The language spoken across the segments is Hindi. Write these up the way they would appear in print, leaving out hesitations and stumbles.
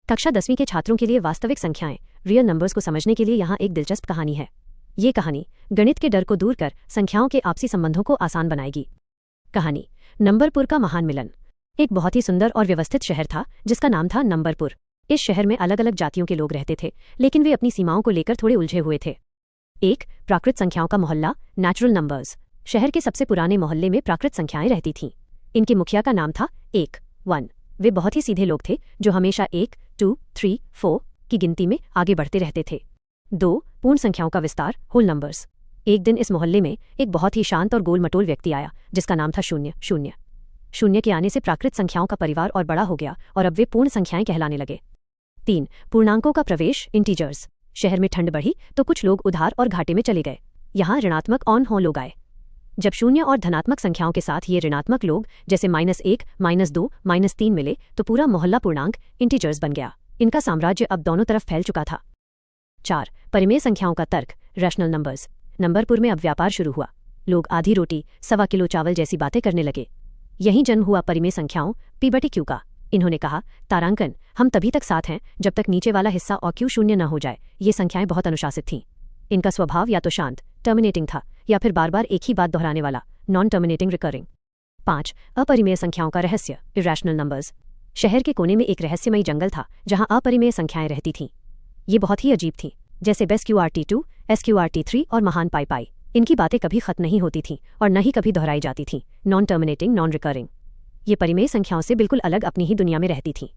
कक्षा 10वीं के छात्रों के लिए वास्तविक संख्याएं रियल नंबर्स को समझने के लिए यहाँ एक दिलचस्प कहानी है। ये कहानी गणित के डर को दूर कर संख्याओं के आपसी संबंधों को आसान बनाएगी। कहानी नंबरपुर का महान मिलन। एक बहुत ही सुंदर और व्यवस्थित शहर था जिसका नाम था नंबरपुर। इस शहर में अलग अलग जातियों के लोग रहते थे, लेकिन वे अपनी सीमाओं को लेकर थोड़े उलझे हुए थे। एक प्राकृत संख्याओं का मोहल्ला, नेचुरल नंबर्स। शहर के सबसे पुराने मोहल्ले में प्राकृत संख्याएं रहती थीं। इनके मुखिया का नाम था 1 वे बहुत ही सीधे लोग थे जो हमेशा 1, 2, 3, 4 की गिनती में आगे बढ़ते रहते थे। 2 पूर्ण संख्याओं का विस्तार, होल नंबर्स। एक दिन इस मोहल्ले में एक बहुत ही शांत और गोल-मटोल व्यक्ति आया जिसका नाम था शून्य के आने से प्राकृत संख्याओं का परिवार और बड़ा हो गया और अब वे पूर्ण संख्याएं कहलाने लगे। 3 पूर्णांकों का प्रवेश, इंटीजर्स। शहर में ठंड बढ़ी तो कुछ लोग उधार और घाटे में चले गए। यहाँ ऋणात्मक ऑन हो लोग आए। जब शून्य और धनात्मक संख्याओं के साथ ये ऋणात्मक लोग जैसे -1, -2, -3 मिले तो पूरा मोहल्ला पूर्णांक, इंटीजर्स बन गया। इनका साम्राज्य अब दोनों तरफ फैल चुका था। 4 परिमेय संख्याओं का तर्क, रैशनल नंबर्स। नंबरपुर में अब व्यापार शुरू हुआ। लोग आधी रोटी, 1.25 किलो चावल जैसी बातें करने लगे। यहीं जन्म हुआ परिमेय संख्याओं, P/Q का। इन्होंने कहा, तारांकन, हम तभी तक साथ हैं जब तक नीचे वाला हिस्सा और Q शून्य न हो जाए। ये संख्याएं बहुत अनुशासित थीं। इनका स्वभाव या तो शांत, टर्मिनेटिंग था, या फिर बार बार एक ही बात दोहराने वाला, नॉन टर्मिनेटिंग रिकरिंग। 5 अपरिमेय संख्याओं का रहस्य, इरेशनल नंबर्स। शहर के कोने में एक रहस्यमयी जंगल था जहां अपरिमेय संख्याएं रहती थीं। ये बहुत ही अजीब थीं, जैसे SQRT2, SQRT3 और महान पाई। इनकी बातें कभी खत्म नहीं होती थीं और न ही कभी दोहराई जाती थीं, नॉन टर्मिनेटिंग, नॉन रिकरिंग। ये परिमेय संख्याओं से बिल्कुल अलग अपनी ही दुनिया में रहती थीं।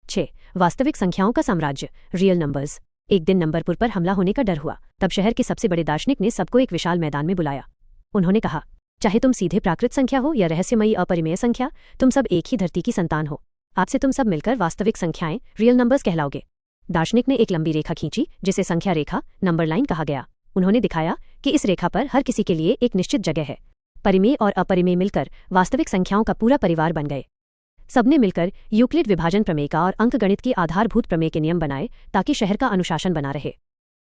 6 वास्तविक संख्याओं का साम्राज्य, रियल नंबर्स। एक दिन नंबरपुर पर हमला होने का डर हुआ। तब शहर के सबसे बड़े दार्शनिक ने सबको एक विशाल मैदान में बुलाया। उन्होंने कहा, चाहे तुम सीधे प्राकृत संख्या हो या रहस्यमयी अपरिमेय संख्या, तुम सब एक ही धरती की संतान हो। आपसे तुम सब मिलकर वास्तविक संख्याएं, रियल नंबर्स कहलाओगे। दार्शनिक ने एक लंबी रेखा खींची जिसे संख्या रेखा, नंबर लाइन कहा गया। उन्होंने दिखाया कि इस रेखा पर हर किसी के लिए एक निश्चित जगह है। परिमेय और अपरिमेय मिलकर वास्तविक संख्याओं का पूरा परिवार बन गए। सबने मिलकर यूक्लिड विभाजन प्रमेय का और अंकगणित की आधारभूत प्रमेय के नियम बनाए ताकि शहर का अनुशासन बना रहे।